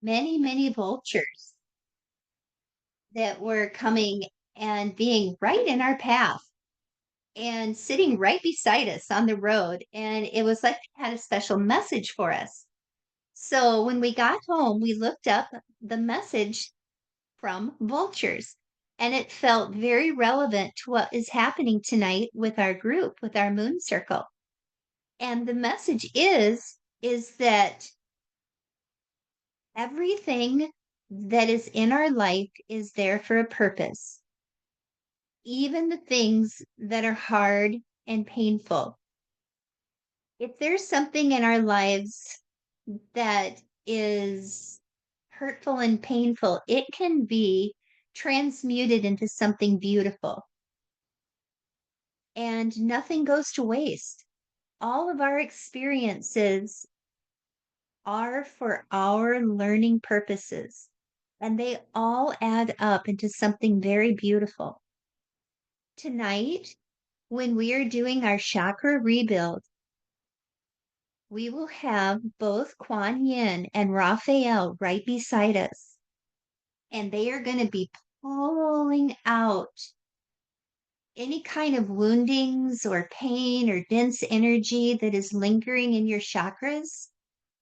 many vultures that were coming and being right in our path and sitting right beside us on the road. And it was like they had a special message for us. So when we got home, we looked up the message from vultures. And it felt very relevant to what is happening tonight with our group, with our moon circle. And the message is that everything that is in our life is there for a purpose. Even the things that are hard and painful. If there's something in our lives that is hurtful and painful, it can be transmuted into something beautiful. And nothing goes to waste. All of our experiences are for our learning purposes, and they all add up into something very beautiful. Tonight, when we are doing our chakra rebuild, we will have both Quan Yin and Raphael right beside us, and they are going to be pulling out any kind of woundings or pain or dense energy that is lingering in your chakras.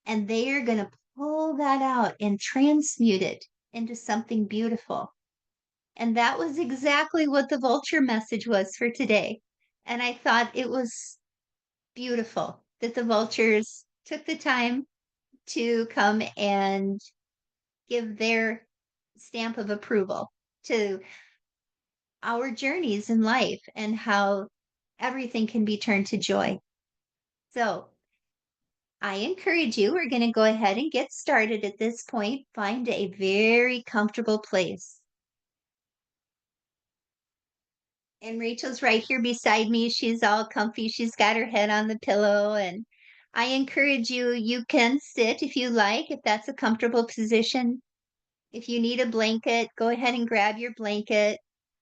And they are going to pull that out and transmute it into something beautiful. And that was exactly what the vulture message was for today. And I thought it was beautiful that the vultures took the time to come and give their stamp of approval to our journeys in life and how everything can be turned to joy. So I encourage you, we're going to go ahead and get started at this point. Find a very comfortable place. And Rachel's right here beside me. She's all comfy. She's got her head on the pillow. And I encourage you, you can sit if you like, if that's a comfortable position. If you need a blanket, go ahead and grab your blanket.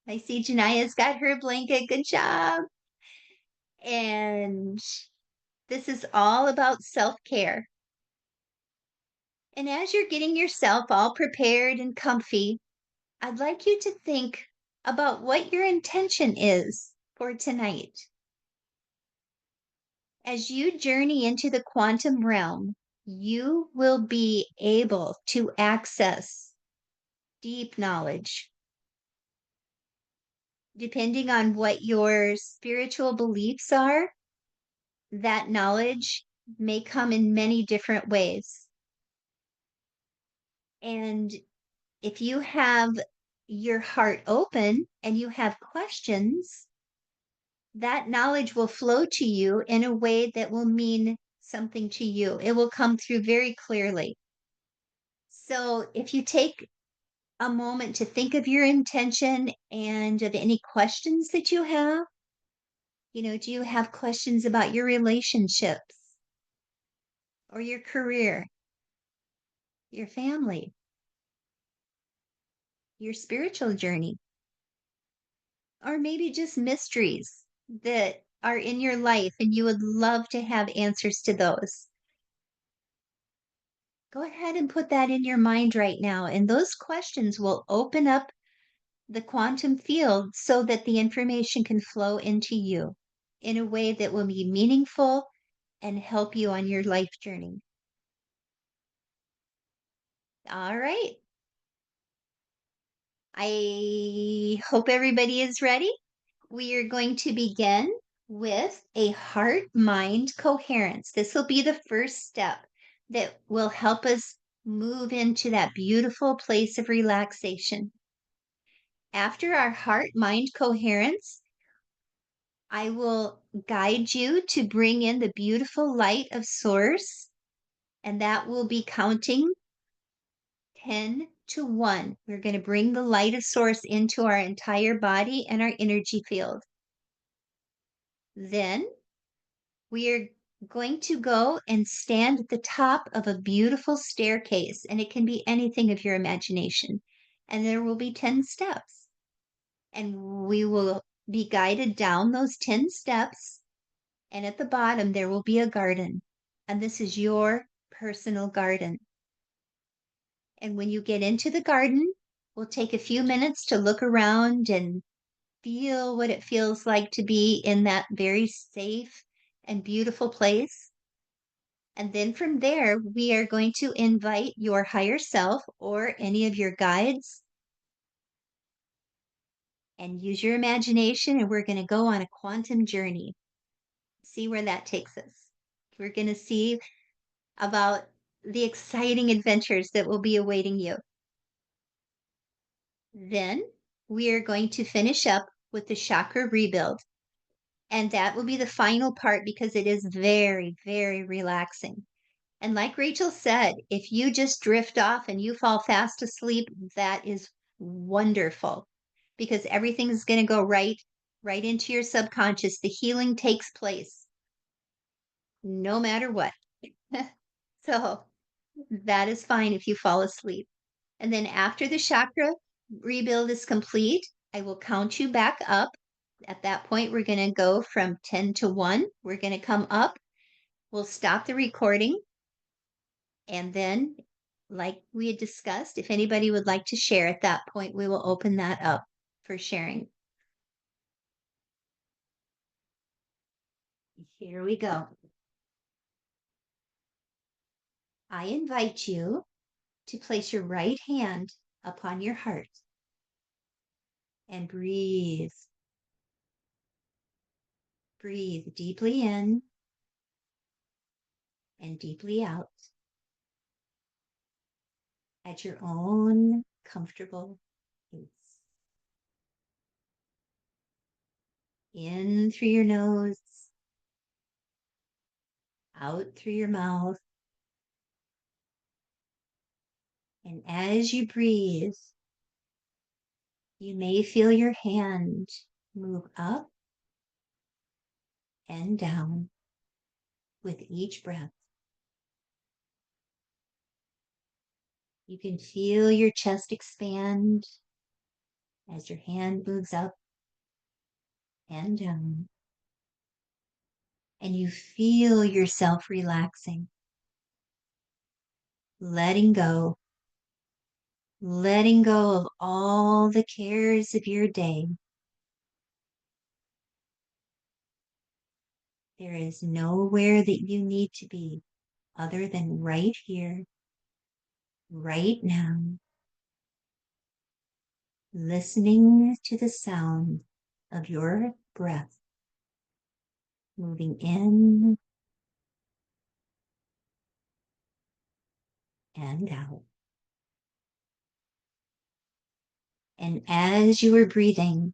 I see Jania's got her blanket. Good job. And this is all about self care. And as you're getting yourself all prepared and comfy, I'd like you to think about what your intention is for tonight. As you journey into the quantum realm, you will be able to access deep knowledge. Depending on what your spiritual beliefs are, that knowledge may come in many different ways. And if you have your heart open and you have questions, that knowledge will flow to you in a way that will mean something to you. It will come through very clearly. So if you take a moment to think of your intention and of any questions that you have, do you have questions about your relationships or your career, your family, your spiritual journey, or maybe just mysteries that are in your life and you would love to have answers to those? Go ahead and put that in your mind right now. And those questions will open up the quantum field so that the information can flow into you in a way that will be meaningful and help you on your life journey. All right. I hope everybody is ready. We are going to begin with a heart mind coherence. This will be the first step that will help us move into that beautiful place of relaxation. After our heart mind coherence, I will guide you to bring in the beautiful light of Source, and that will be counting 10 to 1. We're going to bring the light of Source into our entire body and our energy field. Then we are going to go and stand at the top of a beautiful staircase, and it can be anything of your imagination. And there will be 10 steps. And we will be guided down those 10 steps. And at the bottom, there will be a garden. And this is your personal garden. And when you get into the garden, we'll take a few minutes to look around and feel what it feels like to be in that very safe and beautiful place. And then from there, we are going to invite your higher self or any of your guides and use your imagination. And we're going to go on a quantum journey, see where that takes us. We're going to see about the exciting adventures that will be awaiting you. Then we are going to finish up with the chakra rebuild. And that will be the final part because it is very, very relaxing. And like Rachel said, if you just drift off and you fall fast asleep, that is wonderful because everything's going to go right into your subconscious. The healing takes place no matter what. So that is fine if you fall asleep. And then after the chakra rebuild is complete, I will count you back up. At that point, we're going to go from 10 to 1. We're going to come up. We'll stop the recording. And then, like we had discussed, if anybody would like to share at that point, we will open that up for sharing. Here we go. I invite you to place your right hand upon your heart and breathe. Breathe deeply in and deeply out at your own comfortable pace. In through your nose, out through your mouth. And as you breathe, you may feel your hand move up and down with each breath. You can feel your chest expand as your hand moves up and down. And you feel yourself relaxing, letting go of all the cares of your day. There is nowhere that you need to be other than right here, right now, listening to the sound of your breath moving in and out. And as you are breathing,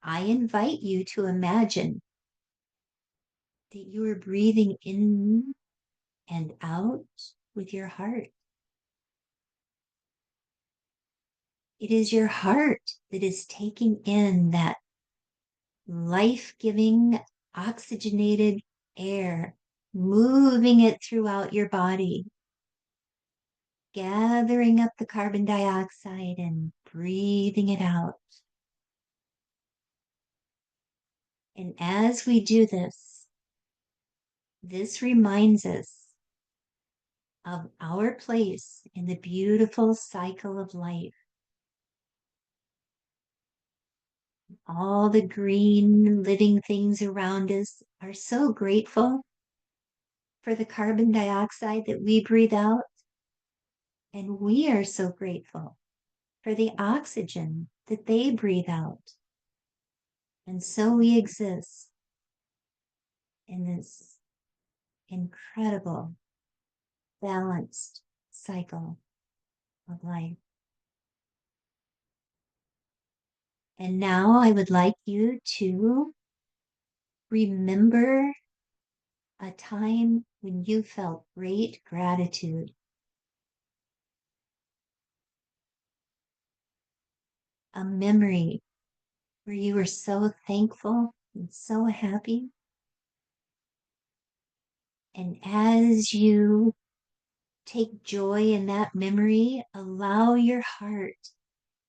I invite you to imagine that you are breathing in and out with your heart. It is your heart that is taking in that life-giving, oxygenated air, moving it throughout your body, gathering up the carbon dioxide and breathing it out. And as we do this reminds us of our place in the beautiful cycle of life. All the green living things around us are so grateful for the carbon dioxide that we breathe out. And we are so grateful for the oxygen that they breathe out. And so we exist in this incredible, balanced cycle of life. And now I would like you to remember a time when you felt great gratitude. A memory where you were so thankful and so happy. And as you take joy in that memory, allow your heart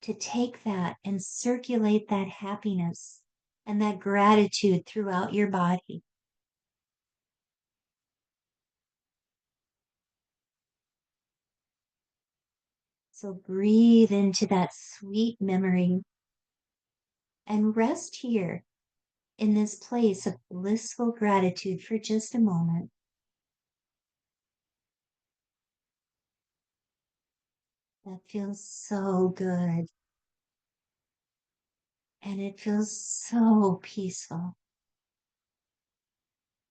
to take that and circulate that happiness and that gratitude throughout your body. So breathe into that sweet memory and rest here in this place of blissful gratitude for just a moment. That feels so good. And it feels so peaceful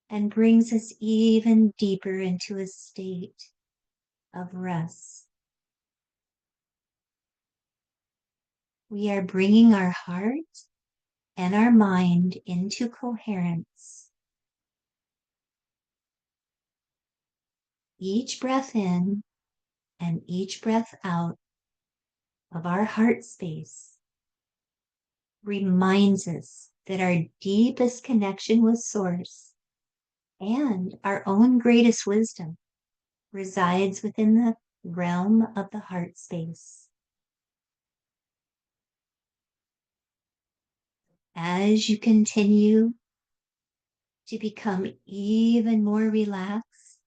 and brings us even deeper into a state of rest. We are bringing our heart and our mind into coherence. Each breath in and each breath out of our heart space reminds us that our deepest connection with Source and our own greatest wisdom resides within the realm of the heart space. As you continue to become even more relaxed,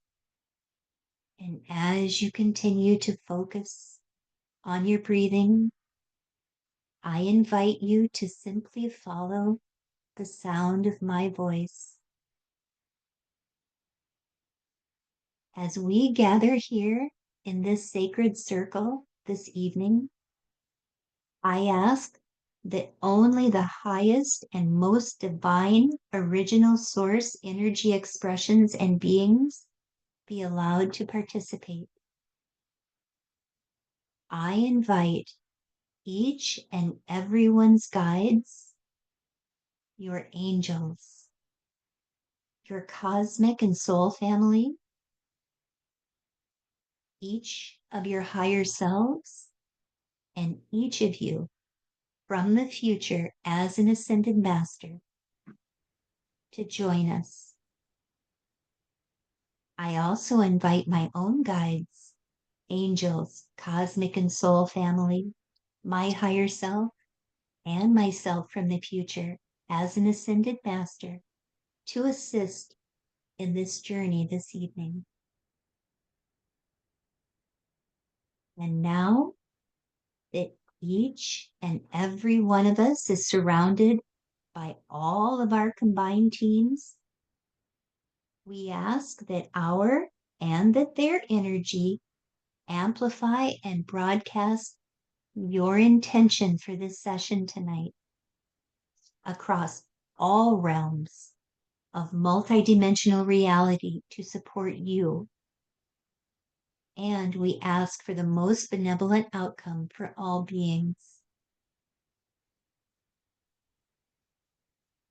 and as you continue to focus on your breathing, I invite you to simply follow the sound of my voice. As we gather here in this sacred circle this evening, I ask that only the highest and most divine original source energy expressions and beings be allowed to participate. I invite each and everyone's guides, your angels, your cosmic and soul family, each of your higher selves, and each of you from the future as an ascended master to join us. I also invite my own guides, angels, cosmic and soul family, my higher self, and myself from the future as an ascended master to assist in this journey this evening. And now that each and every one of us is surrounded by all of our combined teams, we ask that our and that their energy amplify and broadcast your intention for this session tonight across all realms of multidimensional reality to support you. And we ask for the most benevolent outcome for all beings.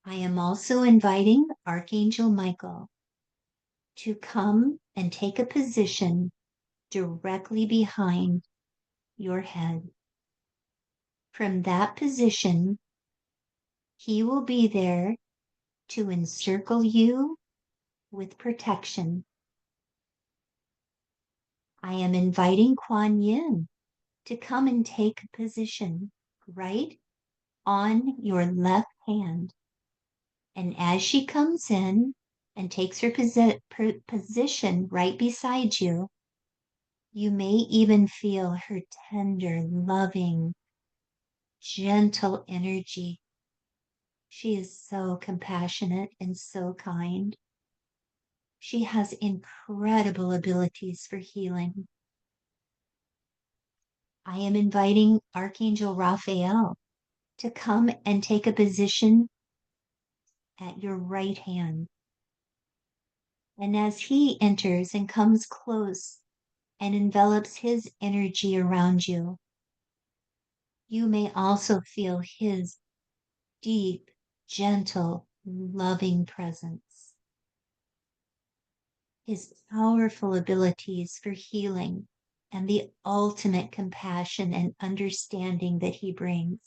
I am also inviting Archangel Michael to come and take a position directly behind your head. From that position, he will be there to encircle you with protection. I am inviting Quan Yin to come and take a position right on your left hand. And as she comes in and takes her position right beside you, you may even feel her tender, loving, gentle energy. She is so compassionate and so kind. She has incredible abilities for healing. I am inviting Archangel Raphael to come and take a position at your right hand. And as he enters and comes close and envelops his energy around you, you may also feel his deep, gentle, loving presence. His powerful abilities for healing and the ultimate compassion and understanding that he brings.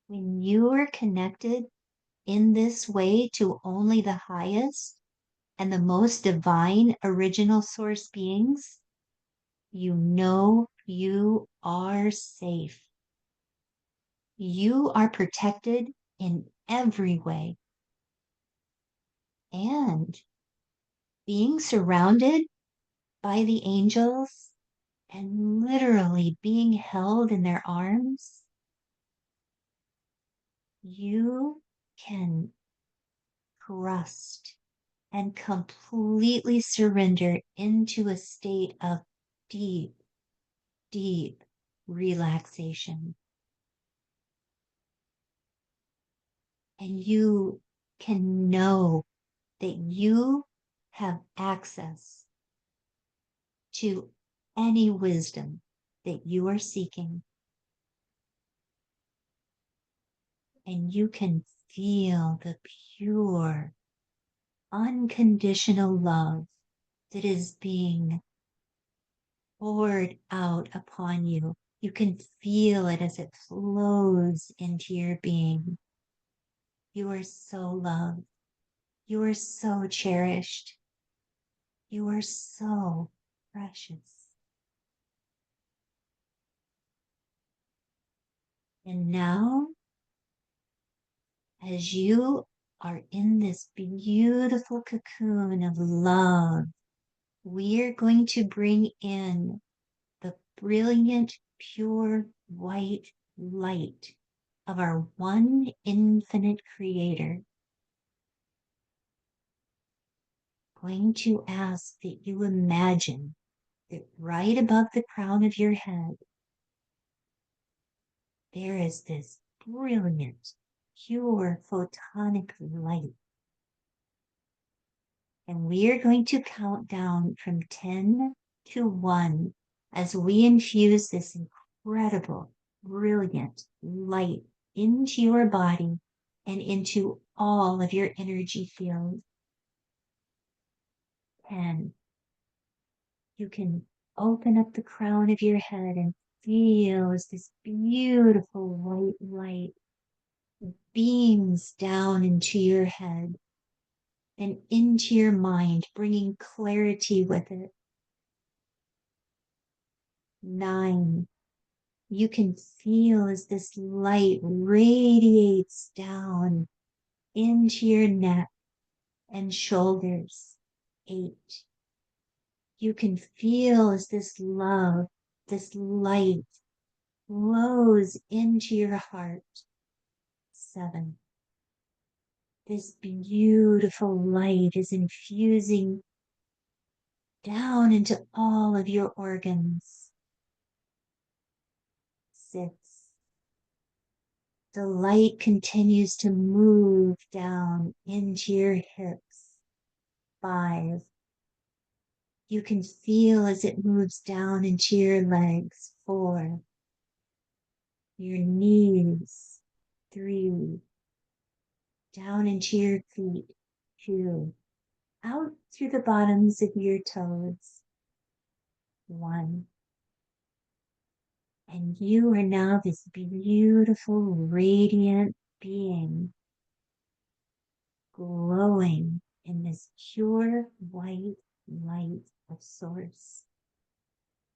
When you are connected in this way to only the highest and the most divine original source beings, you know you are safe. You are protected in every way. And being surrounded by the angels and literally being held in their arms, you can trust and completely surrender into a state of deep, deep relaxation. And you can know that you have access to any wisdom that you are seeking. And you can feel the pure, unconditional love that is being poured out upon you. You can feel it as it flows into your being. You are so loved. You are so cherished. You are so precious. And now, as you are in this beautiful cocoon of love, we're going to bring in the brilliant, pure white light of our one infinite creator. Going to ask that you imagine that right above the crown of your head, there is this brilliant, pure photonic light. And we are going to count down from 10 to 1 as we infuse this incredible, brilliant light into your body and into all of your energy field. 10. You can open up the crown of your head and feel as this beautiful white light beams down into your head and into your mind, bringing clarity with it. 9. You can feel as this light radiates down into your neck and shoulders. 8. You can feel as this love, this light flows into your heart. 7. This beautiful light is infusing down into all of your organs. 6. The light continues to move down into your hips. 5. You can feel as it moves down into your legs. 4. Your knees. 3. Down into your feet. 2. Out through the bottoms of your toes. 1. And you are now this beautiful, radiant being, glowing in this pure white light of source.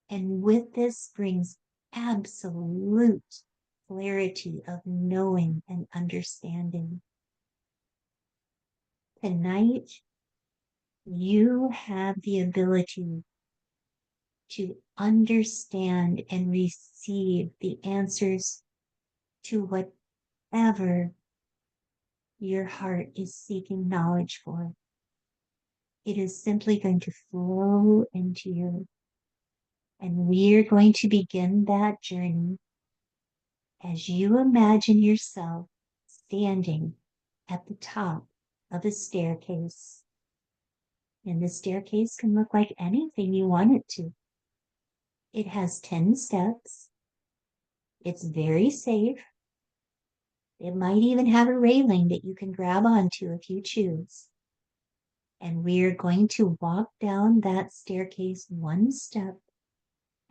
And with this brings absolute clarity of knowing and understanding. Tonight, you have the ability to understand and receive the answers to whatever your heart is seeking knowledge for. It is simply going to flow into you. And we're going to begin that journey as you imagine yourself standing at the top of a staircase. And the staircase can look like anything you want it to. It has 10 steps. It's very safe. It might even have a railing that you can grab onto if you choose. And we're going to walk down that staircase one step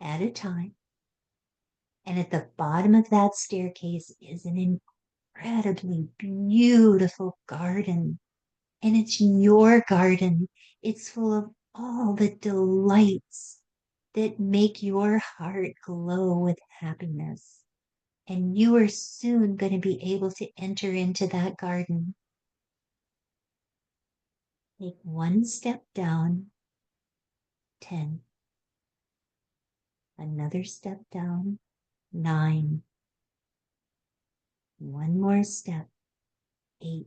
at a time. And at the bottom of that staircase is an incredibly beautiful garden. And it's your garden. It's full of all the delights that make your heart glow with happiness. And you are soon going to be able to enter into that garden. Take one step down, 10. Another step down, 9. One more step, 8,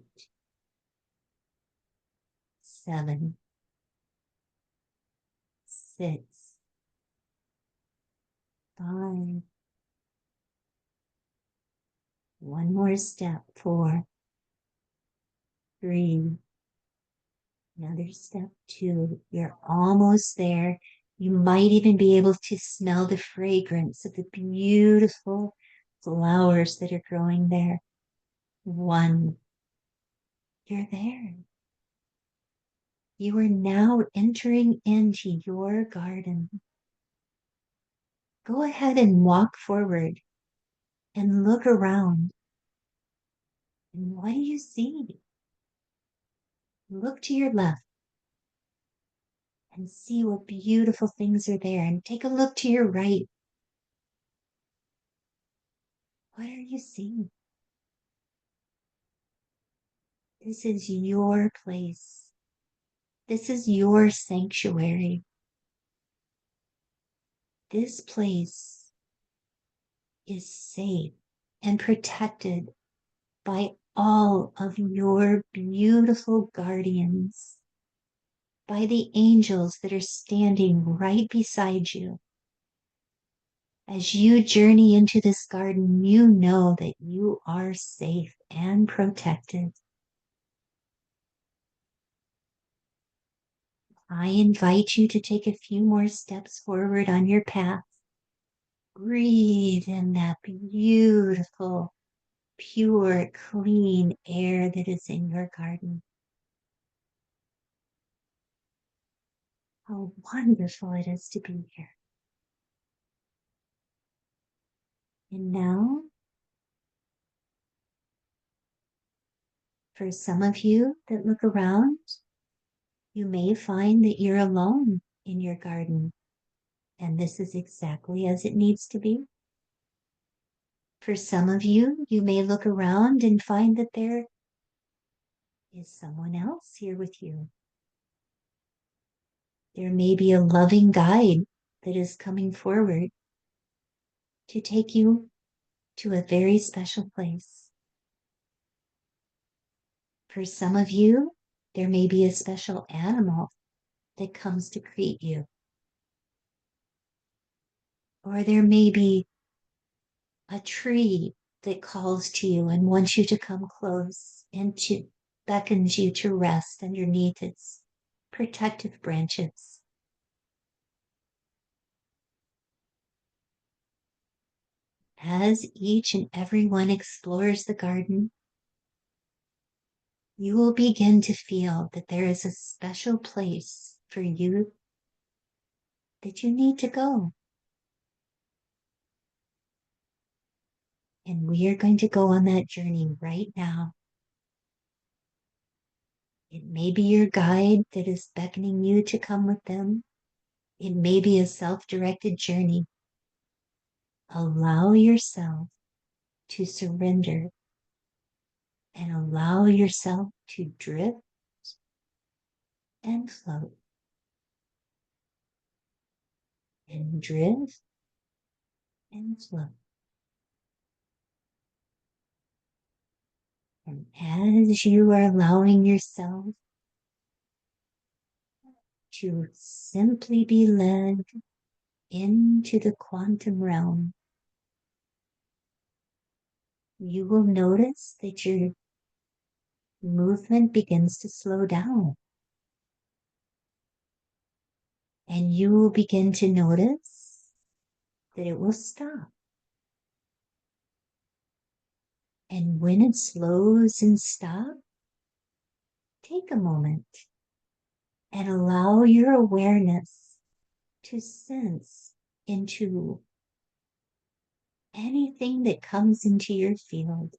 7, 6, 5. One more step, 4, 3. Another step, 2. You're almost there. You might even be able to smell the fragrance of the beautiful flowers that are growing there. 1. You're there. You are now entering into your garden. Go ahead and walk forward and look around. And what do you see? Look to your left and see what beautiful things are there. And take a look to your right. What are you seeing? This is your place. This is your sanctuary. This place is safe and protected by all of your beautiful guardians, by the angels that are standing right beside you. As you journey into this garden, you know that you are safe and protected. I invite you to take a few more steps forward on your path. Breathe in that beautiful, pure, clean air that is in your garden. How wonderful it is to be here. And now, for some of you that look around, you may find that you're alone in your garden, and this is exactly as it needs to be. For some of you, you may look around and find that there is someone else here with you. There may be a loving guide that is coming forward to take you to a very special place. For some of you, there may be a special animal that comes to greet you. Or there may be a tree that calls to you and wants you to come close and beckons you to rest underneath its protective branches. As each and every one explores the garden, you will begin to feel that there is a special place for you that you need to go. And we are going to go on that journey right now. It may be your guide that is beckoning you to come with them. It may be a self-directed journey. Allow yourself to surrender and allow yourself to drift and float and drift and float. And as you are allowing yourself to simply be led into the quantum realm, you will notice that your movement begins to slow down. And you will begin to notice that it will stop. And when it slows and stops, take a moment and allow your awareness to sense into anything that comes into your field.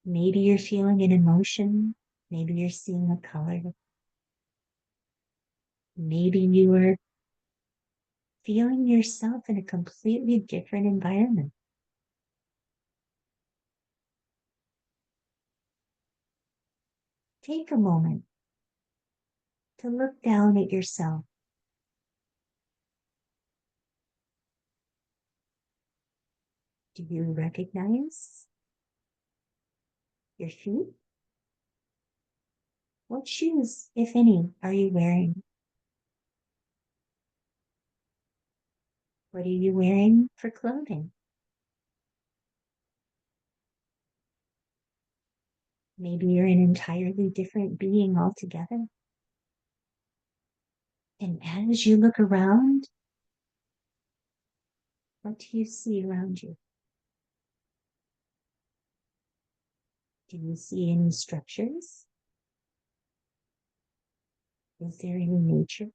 Maybe you're feeling an emotion. Maybe you're seeing a color. Maybe you are feeling yourself in a completely different environment. Take a moment to look down at yourself. Do you recognize your feet? What shoes, if any, are you wearing? What are you wearing for clothing? Maybe you're an entirely different being altogether. And as you look around, what do you see around you? Do you see any structures? Is there any nature?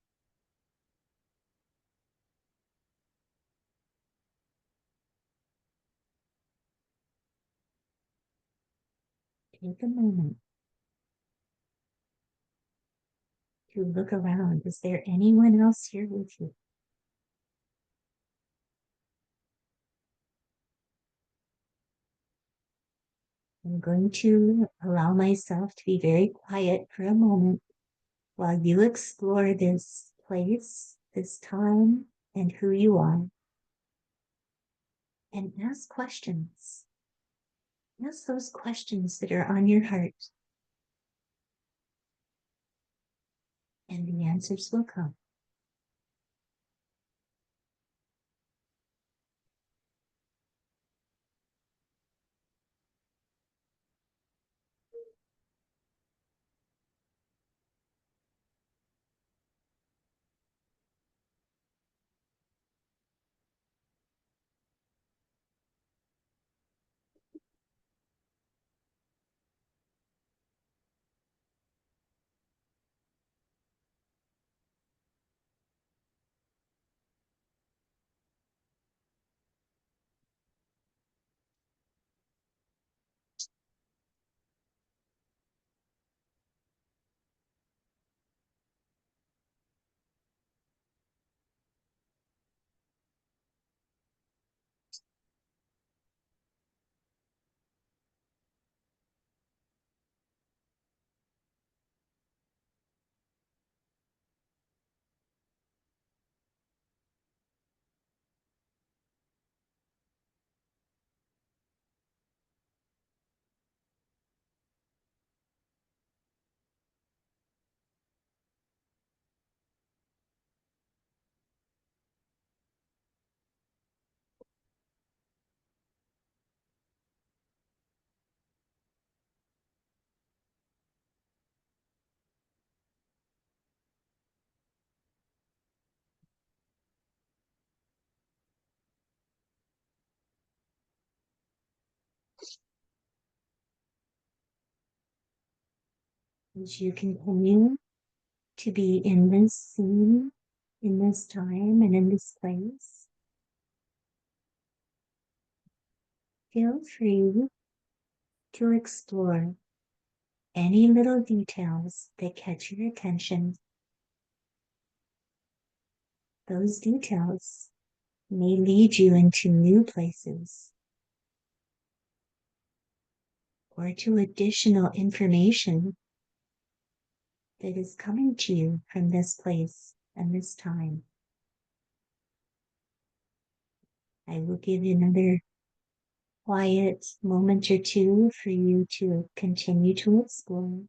Take a moment to look around. Is there anyone else here with you? I'm going to allow myself to be very quiet for a moment while you explore this place, this time, and who you are. And ask questions. Ask those questions that are on your heart. And the answers will come. As you continue to be in this scene, in this time, and in this place, feel free to explore any little details that catch your attention. Those details may lead you into new places or to additional information that is coming to you from this place and this time. I will give you another quiet moment or two for you to continue to explore.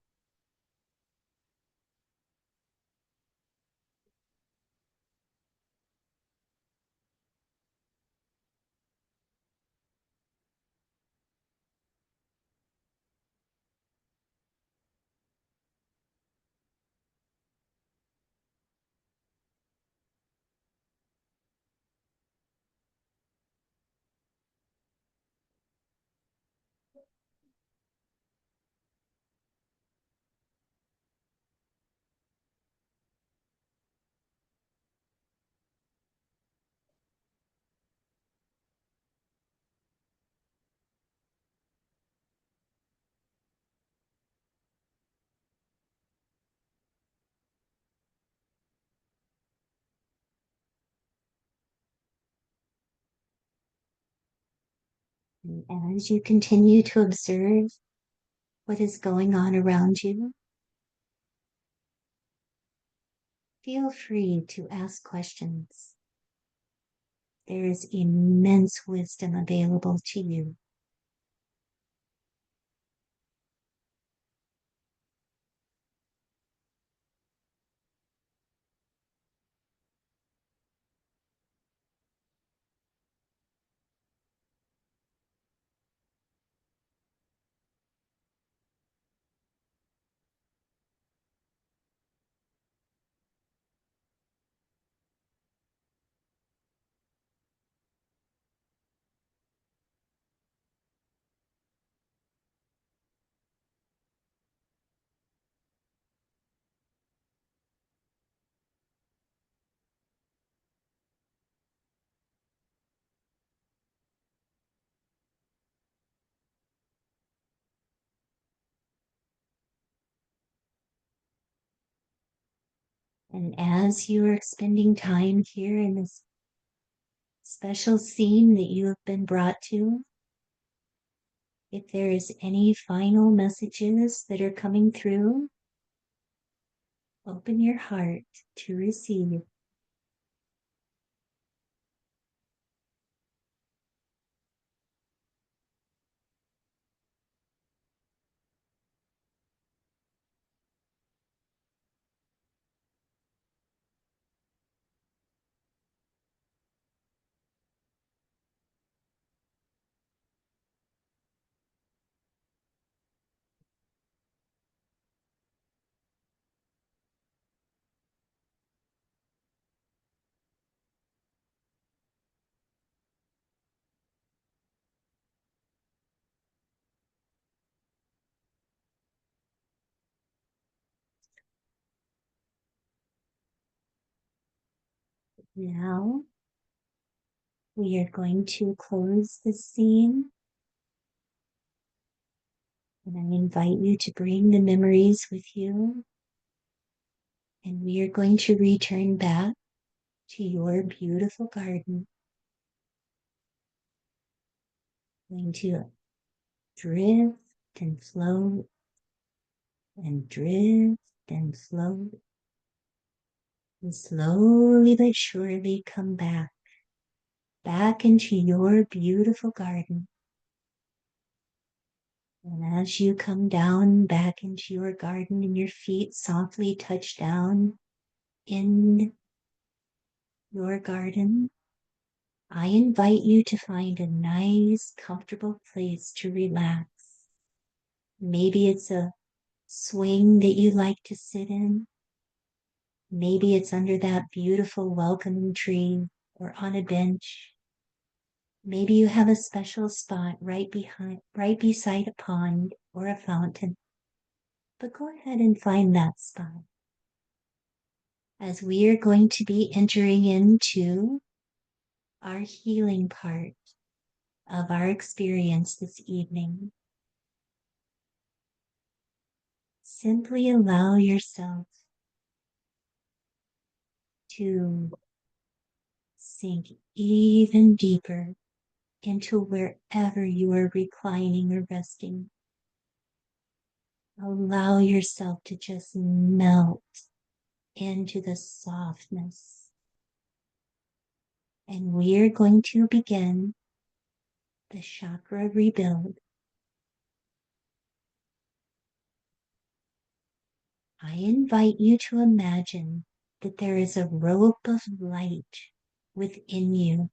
And as you continue to observe what is going on around you, feel free to ask questions. There is immense wisdom available to you. And as you are spending time here in this special scene that you have been brought to, if there is any final messages that are coming through, open your heart to receive. Now, we are going to close the scene, and I invite you to bring the memories with you, and we are going to return back to your beautiful garden. Going to drift and float and drift and float, and slowly but surely come back into your beautiful garden. And as you come down back into your garden and your feet softly touch down in your garden, I invite you to find a nice, comfortable place to relax. Maybe it's a swing that you like to sit in. Maybe it's under that beautiful welcoming tree or on a bench. Maybe you have a special spot right beside a pond or a fountain. But go ahead and find that spot. As we are going to be entering into our healing part of our experience this evening, simply allow yourself to sink even deeper into wherever you are reclining or resting. Allow yourself to just melt into the softness. And we are going to begin the chakra rebuild. I invite you to imagine that there is a rope of light within you.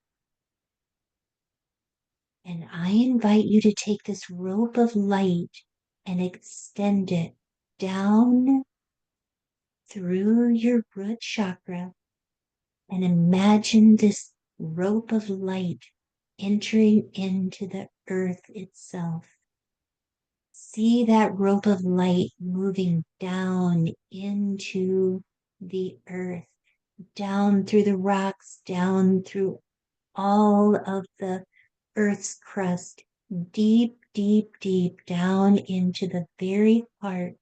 And I invite you to take this rope of light and extend it down through your root chakra, and imagine this rope of light entering into the earth itself. See that rope of light moving down into the earth, down through the rocks, down through all of the earth's crust, deep, deep, deep down into the very heart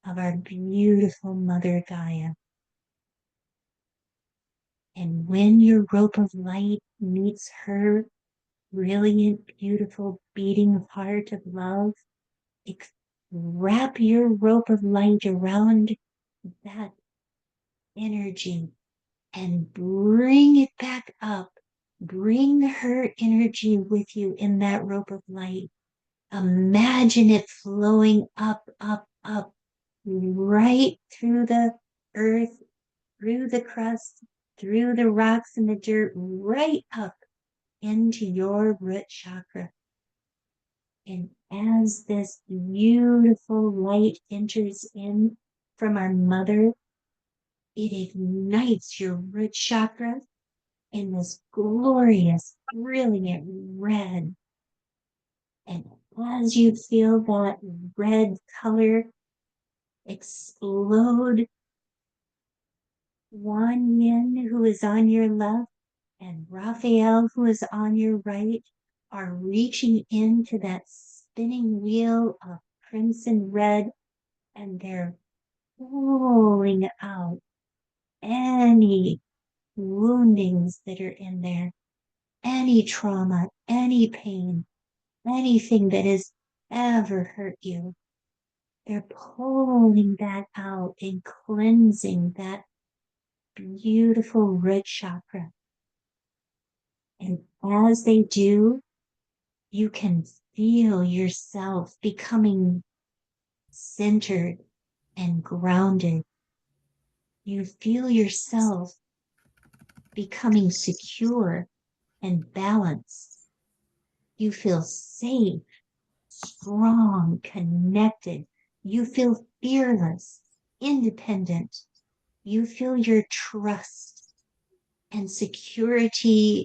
of our beautiful Mother Gaia. And when your rope of light meets her brilliant, beautiful, beating heart of love, wrap your rope of light around that energy and bring it back up. Bring her energy with you in that rope of light. Imagine it flowing up, up, up, right through the earth, through the crust, through the rocks and the dirt, right up into your root chakra. And as this beautiful light enters in from our mother, it ignites your root chakra in this glorious, brilliant red. And as you feel that red color explode, Quan Yin, who is on your left, and Raphael, who is on your right, are reaching into that spinning wheel of crimson red, and they're pulling out any woundings that are in there, any trauma, any pain, anything that has ever hurt you. They're pulling that out and cleansing that beautiful root chakra. And as they do, you can feel yourself becoming centered and grounded. You feel yourself becoming secure and balanced. You feel safe, strong, connected. You feel fearless, independent. You feel your trust and security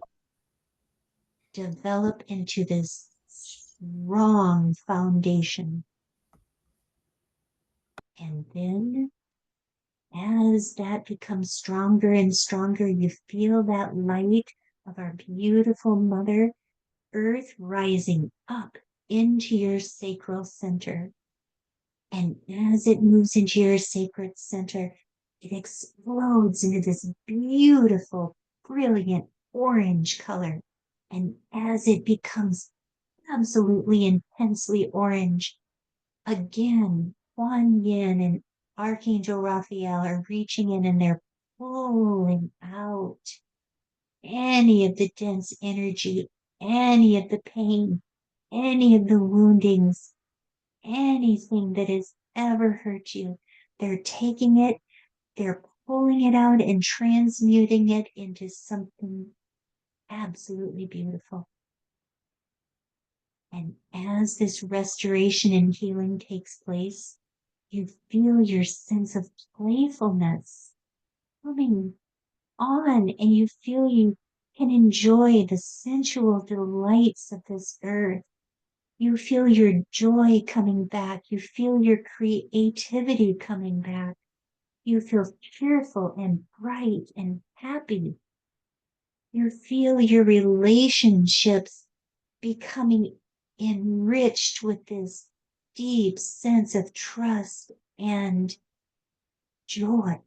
develop into this strong foundation. And then as that becomes stronger and stronger, you feel that light of our beautiful Mother Earth rising up into your sacral center. And as it moves into your sacred center, it explodes into this beautiful, brilliant orange color. And as it becomes absolutely intensely orange, again, Quan Yin and Archangel Raphael are reaching in and they're pulling out any of the dense energy, any of the pain, any of the woundings, anything that has ever hurt you. They're taking it, they're pulling it out and transmuting it into something absolutely beautiful. And as this restoration and healing takes place, you feel your sense of playfulness coming on, and you feel you can enjoy the sensual delights of this earth. You feel your joy coming back. You feel your creativity coming back. You feel cheerful and bright and happy. You feel your relationships becoming enriched with this deep sense of trust and joy.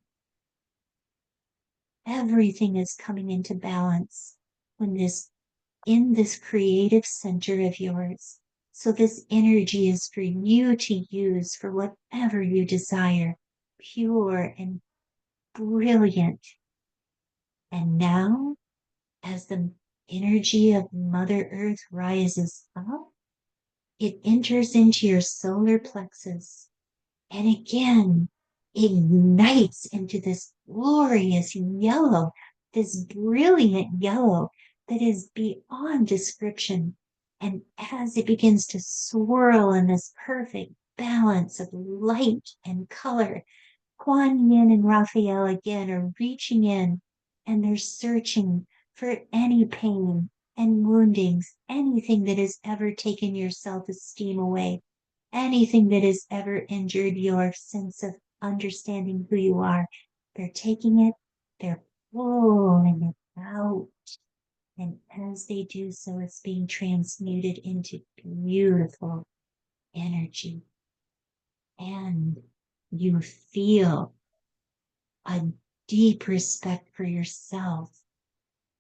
Everything is coming into balance when in this creative center of yours. So this energy is for you to use for whatever you desire, pure and brilliant. And now, as the energy of Mother Earth rises up, it enters into your solar plexus and again ignites into this glorious yellow, this brilliant yellow that is beyond description. And as it begins to swirl in this perfect balance of light and color, Quan Yin and Raphael again are reaching in and they're searching for any pain and woundings, anything that has ever taken your self-esteem away, anything that has ever injured your sense of understanding who you are. They're taking it, they're pulling it out. And as they do so, it's being transmuted into beautiful energy. And you feel a deep respect for yourself.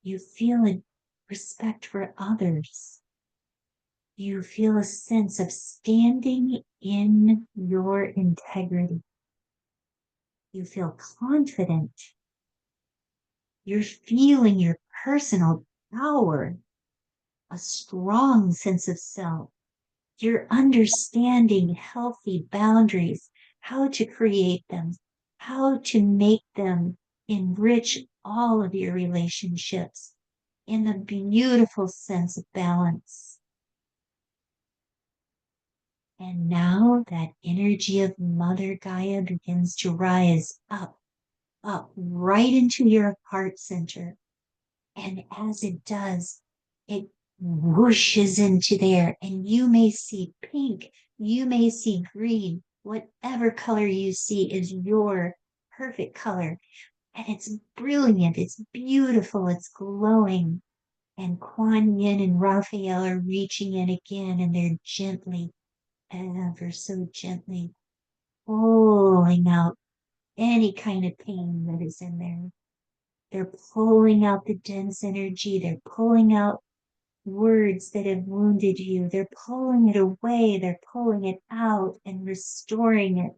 You feel a respect for others. You feel a sense of standing in your integrity. You feel confident You're feeling your personal power, a strong sense of self. You're understanding healthy boundaries, how to create them, how to make them enrich all of your relationships in a beautiful sense of balance. And now that energy of Mother Gaia begins to rise up, right into your heart center. And as it does, it whooshes into there, and you may see pink, you may see green, whatever color you see is your perfect color. And it's brilliant, it's beautiful, it's glowing. And Quan Yin and Raphael are reaching in again, and they're gently, ever so gently, pulling out any kind of pain that is in there. They're pulling out the dense energy. They're pulling out words that have wounded you. They're pulling it away. They're pulling it out and restoring it.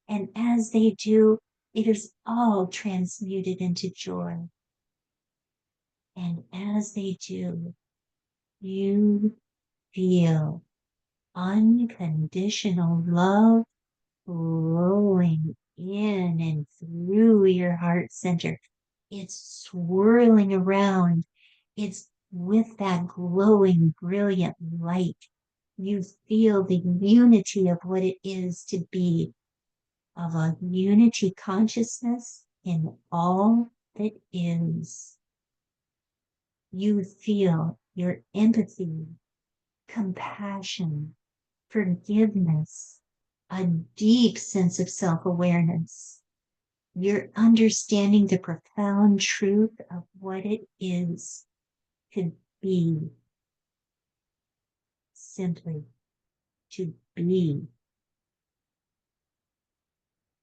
And as they do, it is all transmuted into joy. And as they do, you feel unconditional love flowing in and through your heart center. It's swirling around. It's with that glowing, brilliant light. You feel the unity of what it is to be of a unity consciousness in all that is. You feel your empathy, compassion, forgiveness, a deep sense of self-awareness. You're understanding the profound truth of what it is to be, simply to be.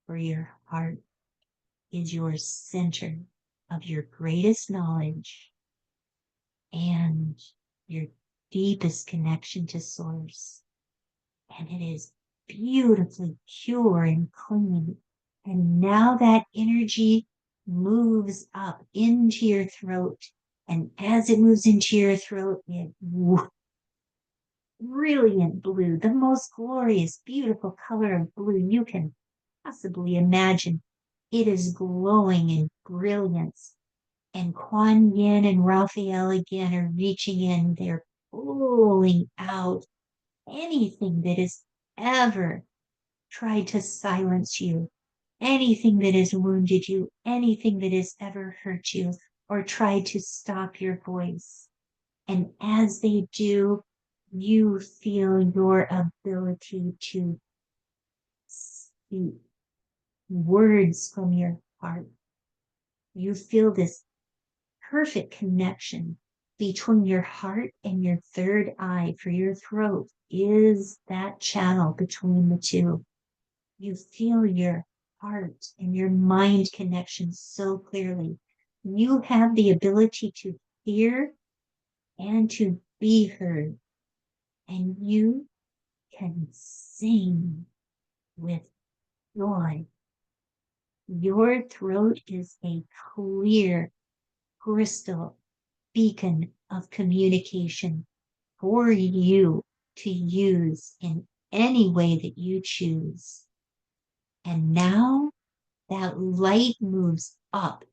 For your heart is your center of your greatest knowledge and your deepest connection to Source. And it is beautifully pure and clean. And now that energy moves up into your throat. And as it moves into your throat, it brilliant blue, the most glorious, beautiful color of blue you can possibly imagine. It is glowing in brilliance. And Quan Yin and Raphael again are reaching in. They're pulling out anything that has ever tried to silence you, anything that has wounded you, anything that has ever hurt you or tried to stop your voice. And as they do, you feel your ability to speak words from your heart. You feel this perfect connection between your heart and your third eye, for your throat is that channel between the two. You feel your heart and your mind connection so clearly. You have the ability to hear and to be heard, and you can sing with joy. Your throat is a clear crystal beacon of communication for you to use in any way that you choose. And now that light moves up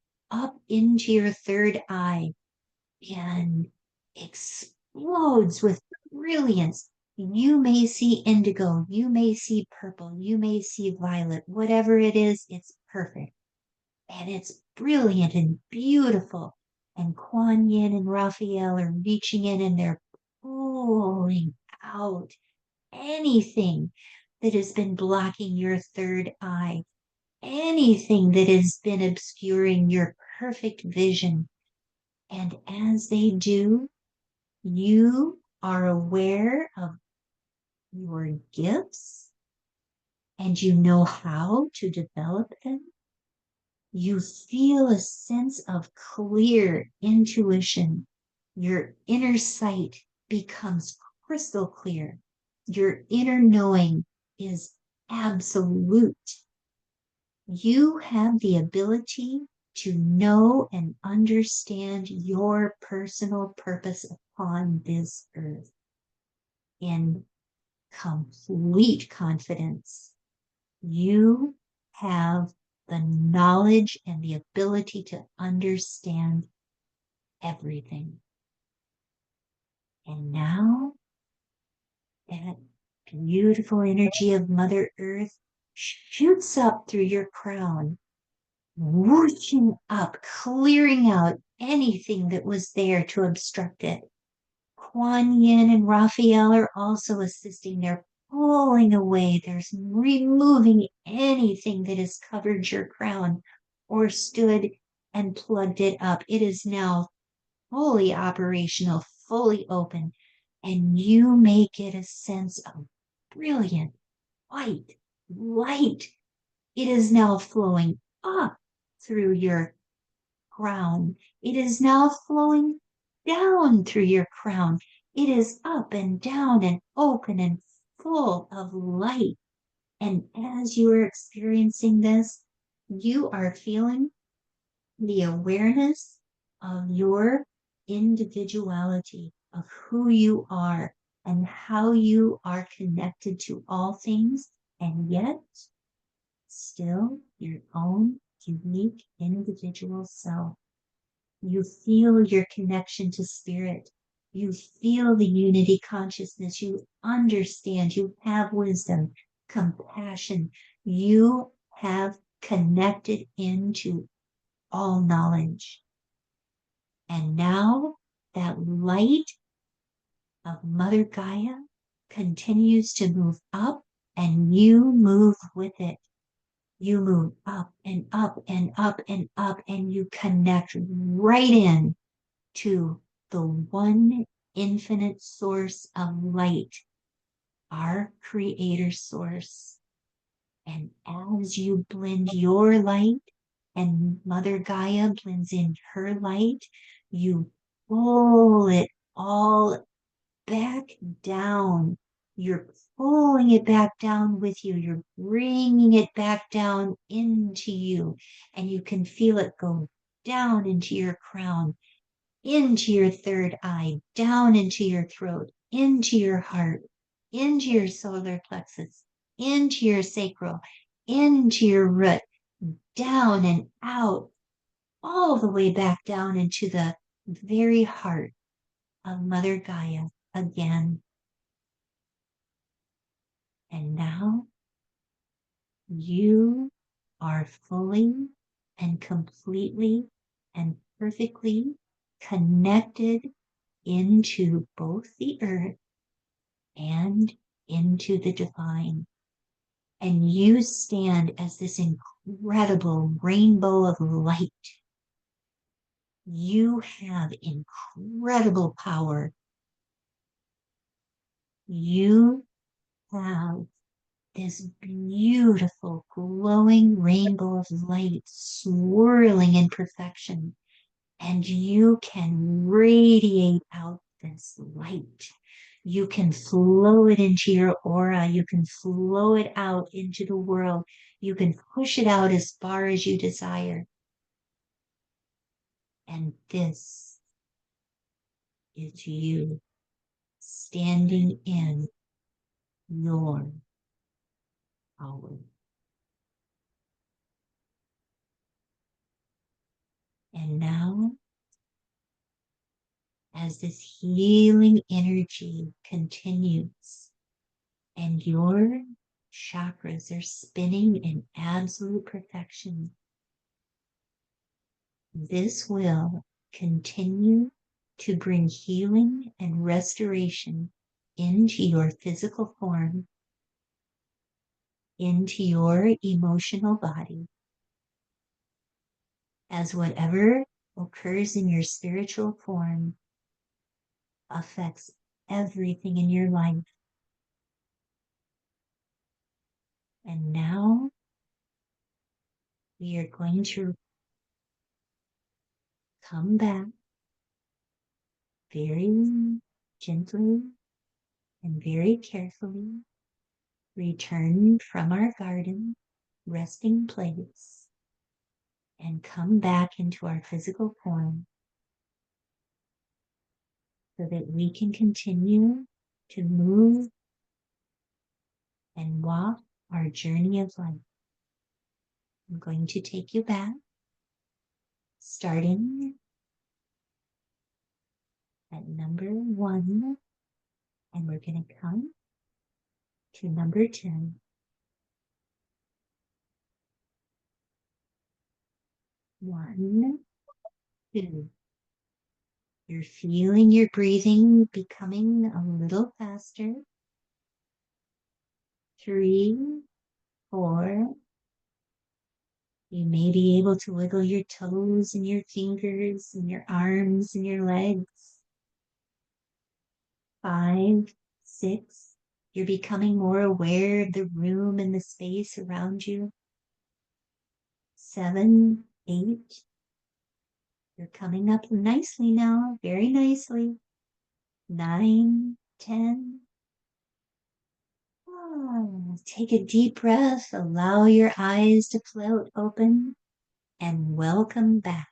into your third eye and explodes with brilliance. You may see indigo, you may see purple, you may see violet, whatever it is, it's perfect. And it's brilliant and beautiful. And Quan Yin and Raphael are reaching in and they're pulling out anything that has been blocking your third eye, anything that has been obscuring your perfect vision. And as they do, you are aware of your gifts and you know how to develop them. You feel a sense of clear intuition. Your inner sight becomes crystal clear. Your inner knowing is absolute. You have the ability to know and understand your personal purpose upon this earth in complete confidence. You have the knowledge and the ability to understand everything. And now that beautiful energy of Mother Earth shoots up through your crown, whooshing up, clearing out anything that was there to obstruct it. Quan Yin and Raphael are also assisting. They're pulling away. They're removing anything that has covered your crown or stood and plugged it up. It is now fully operational, fully open, and you may get a sense of brilliant white light. It is now flowing up through your crown. It is now flowing down through your crown. It is up and down and open and full of light. And as you are experiencing this, you are feeling the awareness of your individuality, of who you are and how you are connected to all things, and yet still your own unique individual self. You feel your connection to spirit. You feel the unity consciousness. You understand. You have wisdom, compassion. You have connected into all knowledge. And now that light of Mother Gaia continues to move up, and you move with it. You move up and up and up and up, and you connect right in to the one infinite source of light, our creator source. And as you blend your light and Mother Gaia blends in her light, you pull it all back down. You're pulling it back down with you. You're bringing it back down into you. And you can feel it go down into your crown, into your third eye, down into your throat, into your heart, into your solar plexus, into your sacral, into your root, down and out, all the way back down into the very heart of Mother Gaia again. And now you are fully and completely and perfectly connected into both the earth and into the divine. And you stand as this incredible rainbow of light. You have incredible power. You have this beautiful glowing rainbow of light swirling in perfection. And you can radiate out this light. You can flow it into your aura. You can flow it out into the world. You can push it out as far as you desire. And this is you standing in your power. And now, as this healing energy continues and your chakras are spinning in absolute perfection, this will continue to bring healing and restoration into your physical form, into your emotional body, as whatever occurs in your spiritual form affects everything in your life. And now we are going to come back very gently and very carefully, return from our garden resting place, and come back into our physical form so that we can continue to move and walk our journey of life. I'm going to take you back, starting at number 1, and we're going to come to number 10. 1, 2. You're feeling your breathing becoming a little faster. 3, 4. You may be able to wiggle your toes and your fingers and your arms and your legs. 5, 6. You're becoming more aware of the room and the space around you. 7, 8. You're coming up nicely now, very nicely. 9, 10. Take a deep breath, allow your eyes to float open, and welcome back.